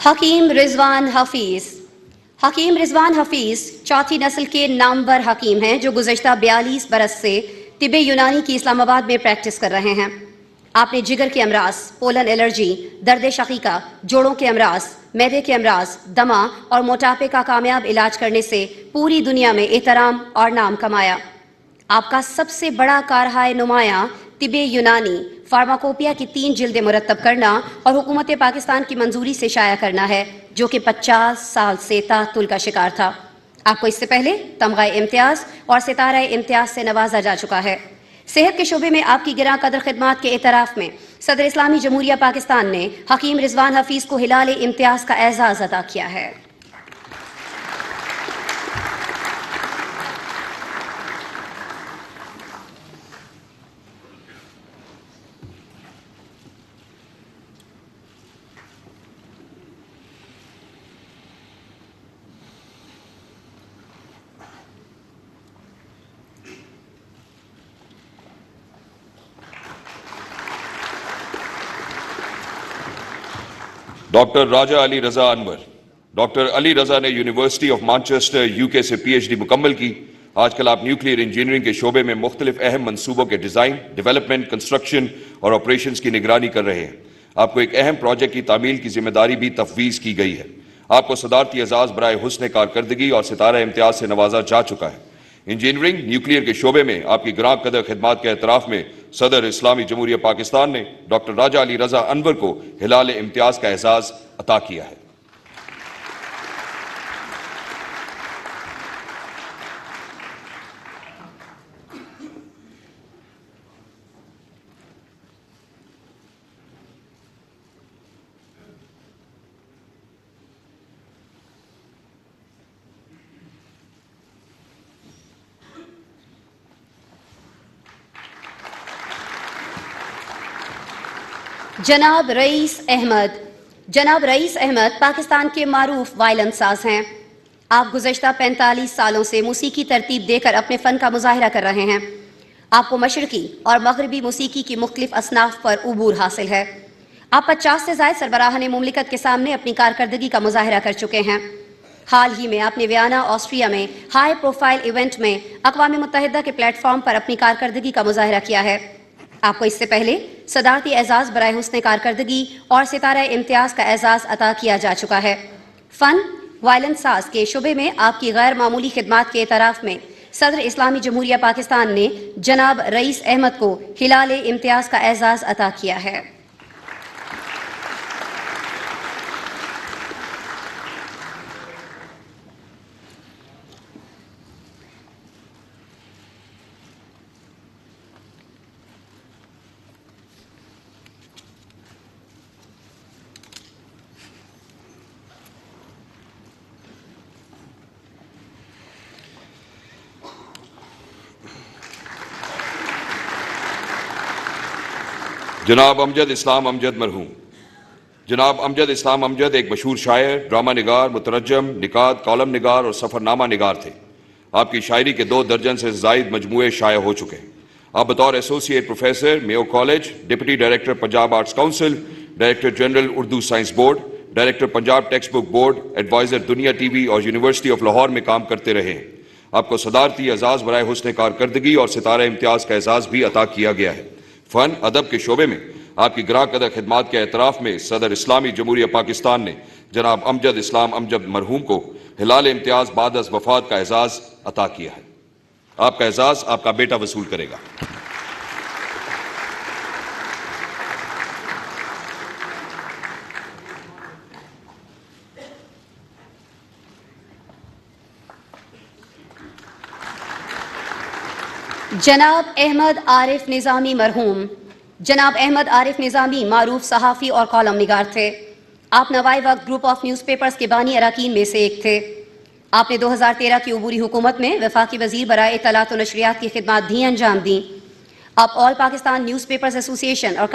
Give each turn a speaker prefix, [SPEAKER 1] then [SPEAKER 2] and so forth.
[SPEAKER 1] हकीम रिजवान हफीज। हकीम रिजवान हफीज चौथी नस्ल के नामवर हकीम हैं जो गुज़श्ता 42 बरस से तिब्बे यूनानी की इस्लामाबाद में प्रैक्टिस कर रहे हैं। आपने जिगर के अमराज, पोलन एलर्जी, दर्द शकीका, जोड़ों के अमराज, मैदे के अमराज, दमा और मोटापे का कामयाब इलाज करने से पूरी दुनिया में एहतराम और नाम कमाया। आपका सबसे बड़ा कारहाय नुमाया तिब्बे यूनानी फार्माकोपिया की 3 जिल्दें मुरत्तब करना और हुकूमत पाकिस्तान की मंजूरी से शाया करना है, जो कि 50 साल से तातुल का शिकार था। आपको इससे पहले तमगाए इम्तियाज और सितारा इम्तियाज से नवाजा जा चुका है। सेहत के शोबे में आपकी गिरा कदर खिदमात के एतराफ़ में सदर इस्लामी जमहूरिया पाकिस्तान ने हकीम रिजवान हफीज को हिलाल इम्तियाज का एजाज़ अता किया है।
[SPEAKER 2] डॉक्टर राजा अली रजा अनवर। डॉक्टर अली रजा ने यूनिवर्सिटी ऑफ मैनचेस्टर यूके से PhD मुकम्मल की। आजकल आप न्यूक्लियर इंजीनियरिंग के शोबे में मुख्तलिफ अहम मनसूबों के डिज़ाइन, डेवलपमेंट, कंस्ट्रक्शन और ऑपरेशंस की निगरानी कर रहे हैं। आपको एक अहम प्रोजेक्ट की तामील की जिम्मेदारी भी तफवीज़ की गई है। आपको सदारती एजाज़ बराए हुस्न कारकर्दगी और सितारा इम्तियाज से नवाजा जा चुका है। इंजीनियरिंग न्यूक्लियर के शोबे में आपकी ग्रां कदर खिदमात के एतराफ़ में सदर इस्लामी जमहूरिया पाकिस्तान ने डॉक्टर राजा अली रजा अनवर को हिलाल इम्तियाज का एजाज़ अता किया है।
[SPEAKER 1] जनाब रईस अहमद। जनाब रईस अहमद पाकिस्तान के मारूफ वायलन साज हैं। आप गुज़श्ता 45 सालों से मौसीकी तरतीब देकर अपने फ़न का मुजाहिरा कर रहे हैं। आपको मशरकी और मगरबी मौसीकी की मुख्तलिफ असनाफ पर उबूर हासिल है। आप 50 से ज़ायद सरबराहान मुमलिकत के सामने अपनी कारकर्दगी का मुजाहिरा कर चुके हैं। हाल ही में आपने वियना, ऑस्ट्रिया में हाई प्रोफाइल इवेंट में अक़वाम मुत्तहिदा के प्लेटफॉर्म पर अपनी कारकर्दगी का मुजाहिरा किया है। आपको इससे पहले सदारती एजाज़ बराए हुस्न कारकर्दगी और सितारा इम्तियाज़ का एजाज़ अता किया जा चुका है। फ़न वायलन साज के शुबे में आपकी गैर मामूली खिदमात के एतराफ़ में सदर इस्लामी जमहूरिया पाकिस्तान ने जनाब रईस अहमद को हिलाल इम्तियाज़ का एजाज़ अता किया है।
[SPEAKER 2] जनाब अमजद इस्लाम अमजद मरहूम। जनाब अमजद इस्लाम अमजद एक मशहूर शायर, ड्रामा निगार, मुतरजम, निकात, कॉलम निगार और सफ़रनामा निगार थे। आपकी शायरी के 2 दर्जन से ज़ायद मजमूए शाया हो चुके हैं। आप बतौर associate professor Mayo college, deputy director Punjab arts council, director general Urdu science board, director Punjab textbook board, adviser Duniya TV और यूनिवर्सिटी ऑफ लाहौर में काम करते रहे हैं। आपको सदारती एजाज़ बराए हुस्न कारकर्दगी और सितारा इम्तियाज़ का एजाज़ भी अता किया गया है। फ़न अदब के शोबे में आपकी ग्रां कदर खिदमात के एतराफ़ में सदर इस्लामी जमहूरिया पाकिस्तान ने जनाब अमजद इस्लाम अमजद मरहूम को हिलाल इम्तियाज़ बाद अज़ वफ़ात का एजाज़ अता किया है। आपका एजाज़ आपका बेटा वसूल करेगा।
[SPEAKER 1] जनाब अहमद आरिफ निज़ामी मरहूम। जनाब अहमद आरिफ निज़ामी मारूफ सहाफ़ी और कॉलम निगार थे। आप नवाए वक्त ग्रुप ऑफ न्यूज़पेपर्स के बानी अरकान में से एक थे। आपने 2013 की अबूरी हुकूमत में वफाकी वज़ीर बराए इत्तलात व नशरियात की खिदमात भी अंजाम दी। आप ऑल पाकिस्तान न्यूज़पेपर्स एसोसिएशन और